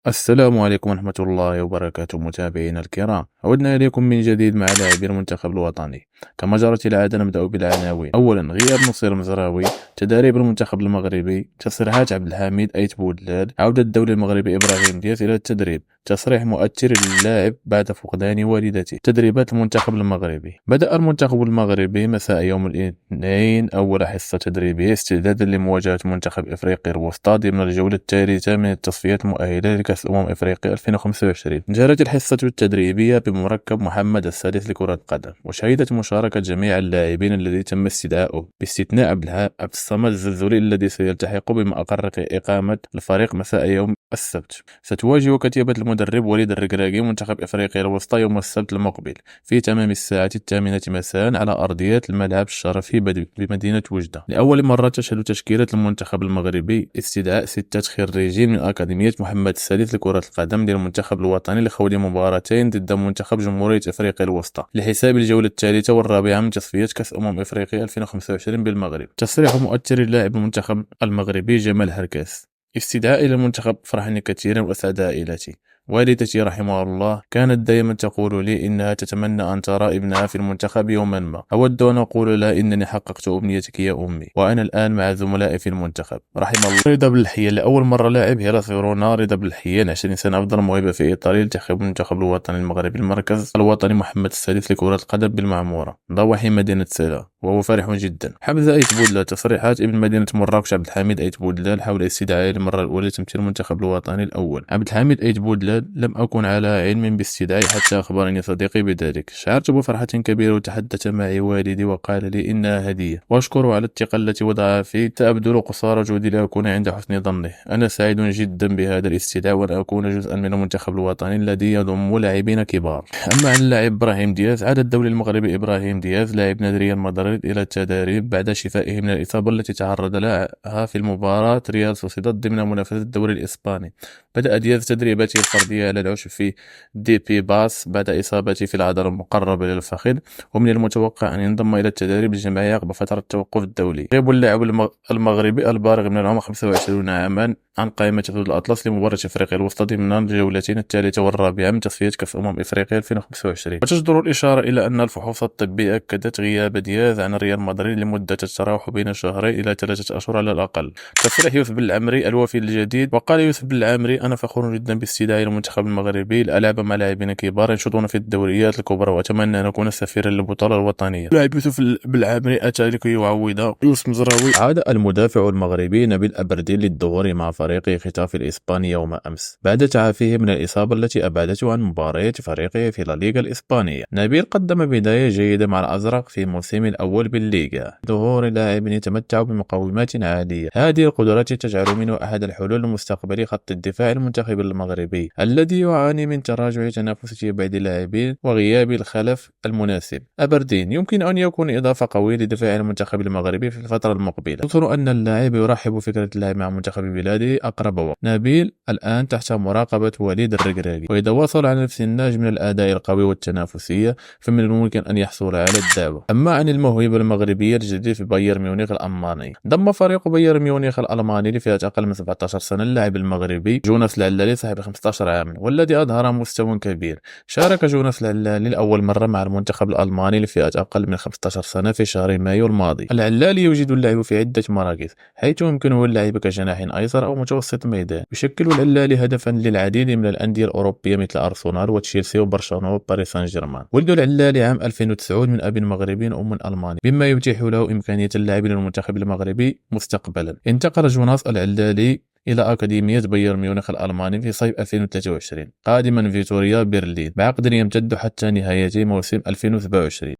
السلام عليكم ورحمة الله وبركاته متابعينا الكرام. عدنا إليكم من جديد مع لاعبي المنتخب الوطني. كما جرت العادة نبدأ بالعناوين. أولا، غياب نصير مزراوي، تداريب المنتخب المغربي، تصريحات عبد الحميد أيت بودلال، عودة الدولي المغربي إبراهيم دياز إلى التدريب، تصريح مؤثر للاعب بعد فقدان والدته، تدريبات المنتخب المغربي. بدأ المنتخب المغربي مساء يوم الاثنين أول حصة تدريبية استعدادا لمواجهة منتخب إفريقيا الوسطى ضمن الجولة الثالثة من التصفيات المؤهلة لكأس إفريقيا 2025. جرت الحصة التدريبية بمركب محمد السادس لكرة القدم، وشهدت مشاركة جميع اللاعبين الذي تم استدعائه باستثناء عبد الصمد الزلزولي الذي سيلتحق بما أقر إقامة الفريق مساء يوم السبت. ستواجه كتيبة المدرب وليد الركراكي منتخب إفريقيا الوسطى يوم السبت المقبل في تمام الساعة 8 مساء على أرضية الملعب الشرفي بمدينة وجدة. لأول مرة تشهد تشكيلة المنتخب المغربي استدعاء 6 خريجين من أكاديمية محمد السادس لكرة القدم للمنتخب الوطني لخوض مباراتين ضد منتخب جمهورية إفريقيا الوسطى لحساب الجولة الثالثة والرابعة من تصفيات كأس إفريقيا 2025 بالمغرب. تصريح مؤثر لاعب المنتخب المغربي جمال هركاس: استدعائي للمنتخب فرحني كثيرا وأسعد عائلتي. والدتي رحمها الله كانت دائما تقول لي إنها تتمنى أن ترى ابنها في المنتخب يوما ما. أود أن أقول لها إنني حققت أمنيتك يا أمي، وأنا الآن مع زملائي في المنتخب. رحم الله رضا بالحيان، لأول مرة لاعب هيراس فيرونا رضا بالحيان 20 سنة أفضل موهبة في إيطاليا يلتحق بالمنتخب الوطني المغربي المركز الوطني محمد السادس لكرة القدم بالمعمورة ضواحي مدينة سلا، وهو فرح جدا. حمزة أيت بودلال: تصريحات ابن مدينة مراكش عبد الحميد أيت بودلال حول استدعائه للمرة الأولى لتمثيل المنتخب الوطني الأول. عبد الحميد أيت بودلال: لم أكن على علم باستدعائي حتى أخبرني صديقي بذلك. شعرت بفرحة كبيرة وتحدث معي والدي وقال لي إنها هدية، وأشكره على الثقة التي وضعها في. سأبذل قصارى جهدي لأكون عند حسن ظنه. أنا سعيد جدا بهذا الاستدعاء وأن أكون جزءا من المنتخب الوطني الذي يضم لاعبين كبار. أما عن اللاعب إبراهيم دياز، عاد الدولي المغربي إبراهيم دياز لاعب نادي ريال مدريد إلى التدريب بعد شفائه من الإصابة التي تعرض لها في المباراة ريال سوسيداد ضمن منافسة الدوري الإسباني. بدأ دياز تدريباته الفردية على العشب في دي بي باس بعد إصابته في العضلة المقربة للفخذ، ومن المتوقع أن ينضم إلى التدريب الجماعي عقب فترة التوقف الدولي. يغيب اللاعب المغربي البالغ من العمر 25 عاما عن قائمة حدود الأطلس لمباراة إفريقيا الوسطى ضمن الجولتين الثالثة والرابعة من تصفيات كأس إفريقيا 2025. وتجدر الإشارة إلى أن الفحوصات الطبية أكدت غياب دياز عن ريال مدريد لمدة تتراوح بين شهرين إلى 3 أشهر على الأقل. تصريح يوسف بالعمري الوفي الجديد: وقال يوسف بالعمري: أنا فخور جدا باستدعائي للمنتخب المغربي لألعب مع لاعبين كبار ينشطون في الدوريات الكبرى، وأتمنى أن أكون سفيرا للبطولة الوطنية. لاعب يوسف بالعمري أتى لكي يعوض يوسف مزراوي. عاد المدافع المغربي نبيل أبردين للظهور مع فريق ختاف الإسباني يوم أمس بعد تعافيه من الإصابة التي أبعدته عن مباريات فريقه في لا ليغا الإسبانية. نبيل قدم بداية جيدة مع الأزرق في موسم الأول بالليغا، ظهور لاعب يتمتع بمقومات عالية. هذه القدرات تجعل منه أحد الحلول المستقبلي خط الدفاع المنتخب المغربي الذي يعاني من تراجع تنافسية بعض اللاعبين وغياب الخلف المناسب. أبردين يمكن أن يكون إضافة قوية لدفاع المنتخب المغربي في الفترة المقبلة، خصوصا أن اللاعب يرحب فكرة اللعب مع منتخب بلاده أقرب وقت. نبيل الآن تحت مراقبة وليد الركراكي، وإذا وصل على نفس النهج من الأداء القوي والتنافسية فمن الممكن أن يحصل على الدعوة. أما عن الموهبة المغربية الجديد في بايرن ميونخ الألماني، ضم فريق بايرن ميونخ الألماني لفئة أقل من 17 سنة اللاعب المغربي جوناس العلالي صاحب 15 عاما والذي أظهر مستوى كبير. شارك جوناس العلالي لأول مرة مع المنتخب الألماني لفئة أقل من 15 سنة في شهر مايو الماضي. العلالي يوجد اللعب في عدة مراكز، حيث يمكنه اللعب كجناح أيسر أو متوسط ميدان. يشكل العلالي هدفا للعديد من الأندية الأوروبية مثل أرسنال وتشيلسي وبرشلونة وباريس سان جيرمان. ولد العلالي عام 2009 من أب مغربي وأم ألماني، مما يتيح له إمكانية اللعب للمنتخب المغربي مستقبلا. انتقل جوناس العلالي إلى أكاديمية بايرن ميونخ الألماني في صيف 2023 قادما فيتوريا برلين بعقد يمتد حتى نهاية موسم 2027.